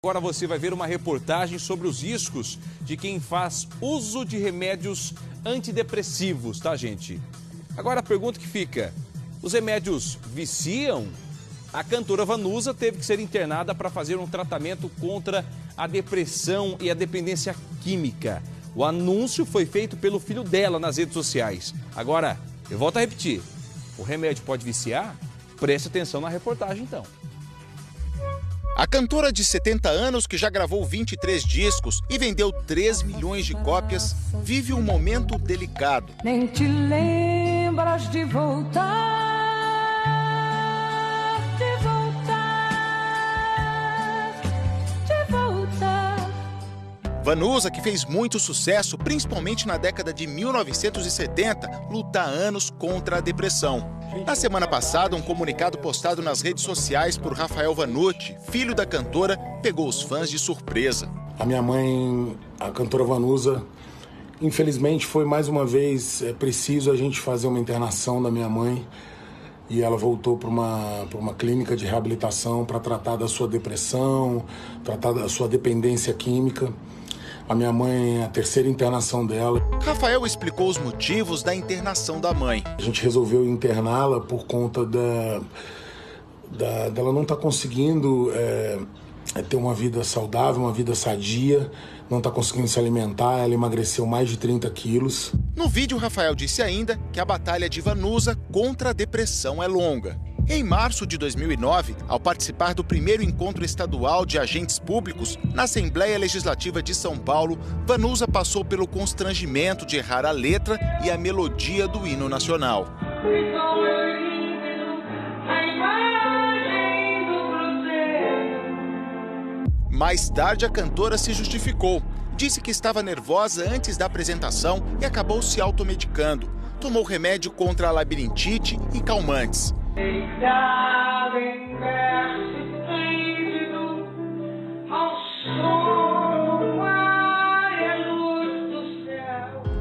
Agora você vai ver uma reportagem sobre os riscos de quem faz uso de remédios antidepressivos, tá, gente? Agora a pergunta que fica, os remédios viciam? A cantora Vanusa teve que ser internada para fazer um tratamento contra a depressão e a dependência química. O anúncio foi feito pelo filho dela nas redes sociais. Agora, eu volto a repetir, o remédio pode viciar? Preste atenção na reportagem, então. A cantora de 70 anos, que já gravou 23 discos e vendeu 3 milhões de cópias, vive um momento delicado. Nem te lembras de voltar, de voltar, de voltar. Vanusa, que fez muito sucesso, principalmente na década de 1970, luta há anos contra a depressão. Na semana passada, um comunicado postado nas redes sociais por Rafael Vanucci, filho da cantora, pegou os fãs de surpresa. A minha mãe, a cantora Vanusa, infelizmente foi mais uma vez preciso a gente fazer uma internação da minha mãe e ela voltou para uma clínica de reabilitação para tratar da sua depressão, tratar da sua dependência química. A minha mãe é a terceira internação dela. Rafael explicou os motivos da internação da mãe. A gente resolveu interná-la por conta dela não estar conseguindo ter uma vida saudável, uma vida sadia, não está conseguindo se alimentar, ela emagreceu mais de 30 quilos. No vídeo, Rafael disse ainda que a batalha de Vanusa contra a depressão é longa. Em março de 2009, ao participar do primeiro encontro estadual de agentes públicos na Assembleia Legislativa de São Paulo, Vanusa passou pelo constrangimento de errar a letra e a melodia do hino nacional. Mais tarde, a cantora se justificou. Disse que estava nervosa antes da apresentação e acabou se automedicando. Tomou remédio contra a labirintite e calmantes.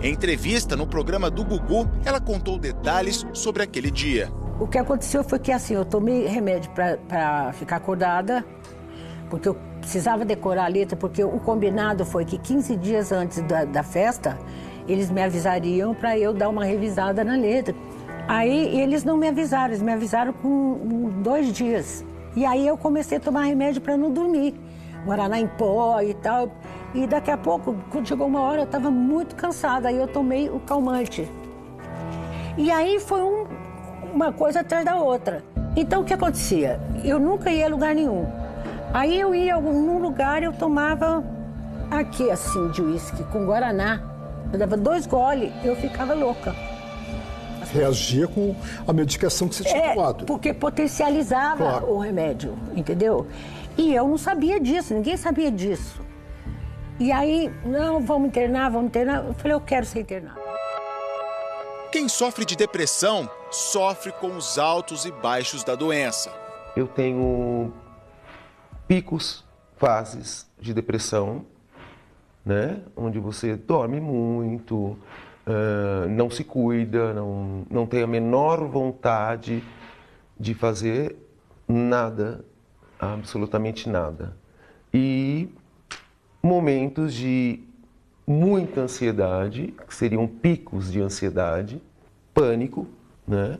Em entrevista no programa do Gugu, ela contou detalhes sobre aquele dia. O que aconteceu foi que assim, eu tomei remédio para ficar acordada, porque eu precisava decorar a letra, porque o combinado foi que 15 dias antes da festa, eles me avisariam para eu dar uma revisada na letra. Aí eles não me avisaram, eles me avisaram com 2 dias. E aí eu comecei a tomar remédio para não dormir, guaraná em pó e tal. E daqui a pouco, quando chegou uma hora, eu estava muito cansada, aí eu tomei o calmante. E aí foi uma coisa atrás da outra. Então o que acontecia? Eu nunca ia a lugar nenhum. Aí eu ia num lugar, eu tomava aqui assim de uísque com guaraná. Eu dava 2 goles, eu ficava louca. Reagia com a medicação que você tinha tomado. Porque potencializava o remédio, entendeu? E eu não sabia disso, ninguém sabia disso. E aí, não, vamos internar. Eu falei, eu quero ser internada. Quem sofre de depressão sofre com os altos e baixos da doença. Eu tenho picos, fases de depressão, né? Onde você dorme muito, não se cuida, não tem a menor vontade de fazer nada, absolutamente nada. E momentos de muita ansiedade, que seriam picos de ansiedade, pânico, né?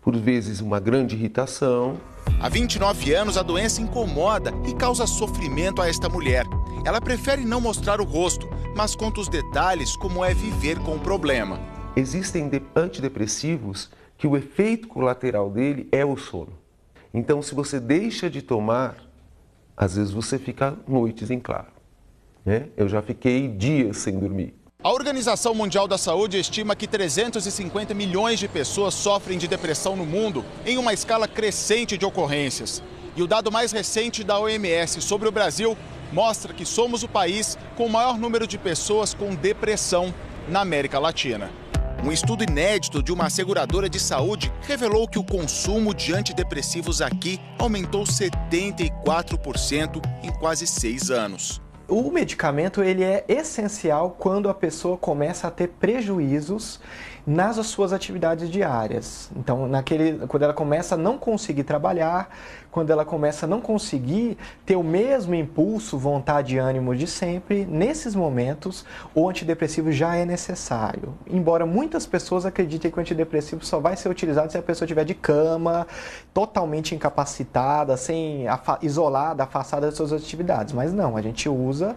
Por vezes uma grande irritação. Há 29 anos, a doença incomoda e causa sofrimento a esta mulher. Ela prefere não mostrar o rosto, mas conta os detalhes como é viver com o problema. Existem antidepressivos que o efeito colateral dele é o sono. Então, se você deixa de tomar, às vezes você fica noites em claro, né? Eu já fiquei dias sem dormir. A Organização Mundial da Saúde estima que 350 milhões de pessoas sofrem de depressão no mundo, em uma escala crescente de ocorrências. E o dado mais recente da OMS sobre o Brasil mostra que somos o país com o maior número de pessoas com depressão na América Latina. Um estudo inédito de uma seguradora de saúde revelou que o consumo de antidepressivos aqui aumentou 74% em quase 6 anos. O medicamento ele é essencial quando a pessoa começa a ter prejuízos nas suas atividades diárias. Então, quando ela começa a não conseguir trabalhar, quando ela começa a não conseguir ter o mesmo impulso, vontade e ânimo de sempre, nesses momentos o antidepressivo já é necessário. Embora muitas pessoas acreditem que o antidepressivo só vai ser utilizado se a pessoa estiver de cama, totalmente incapacitada, isolada, afastada das suas atividades. Mas não, a gente usa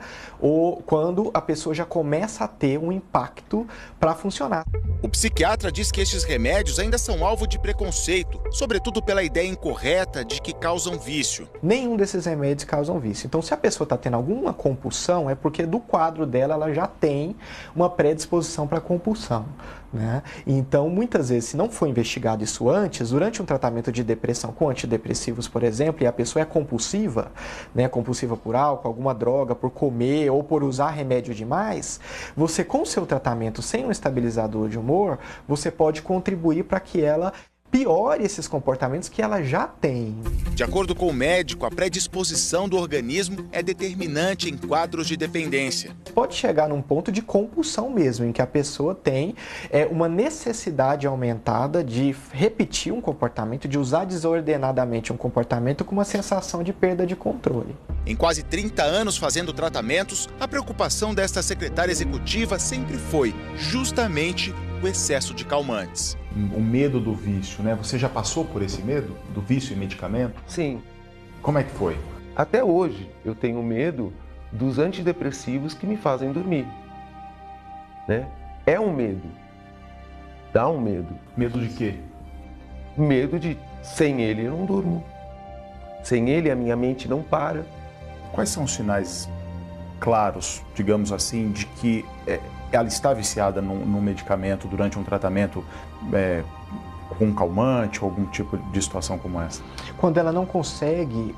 quando a pessoa já começa a ter um impacto para funcionar. O psiquiatra diz que estes remédios ainda são alvo de preconceito, sobretudo pela ideia incorreta de que causam vício. Nenhum desses remédios causam vício. Então, se a pessoa está tendo alguma compulsão, é porque do quadro dela ela já tem uma predisposição para compulsão, né? Então, muitas vezes, se não for investigado isso antes, durante um tratamento de depressão com antidepressivos, por exemplo, e a pessoa é compulsiva, né, compulsiva por álcool, alguma droga, por comer ou por usar remédio demais, você com o seu tratamento sem um estabilizador de humor, você pode contribuir para que ela piore esses comportamentos que ela já tem. De acordo com o médico, a predisposição do organismo é determinante em quadros de dependência. Pode chegar num ponto de compulsão mesmo, em que a pessoa tem uma necessidade aumentada de repetir um comportamento, de usar desordenadamente um comportamento com uma sensação de perda de controle. Em quase 30 anos fazendo tratamentos, a preocupação desta secretária executiva sempre foi justamente o excesso de calmantes. O medo do vício, né? Você já passou por esse medo do vício em medicamento? Sim. Como é que foi? Até hoje eu tenho medo dos antidepressivos que me fazem dormir, né? É um medo. Dá um medo. Medo de quê? Medo de, sem ele eu não durmo. Sem ele a minha mente não para. Quais são os sinais claros, digamos assim, de que ela está viciada num medicamento durante um tratamento com um calmante ou algum tipo de situação como essa? Quando ela não consegue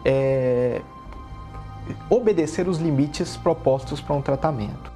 obedecer os limites propostos para um tratamento.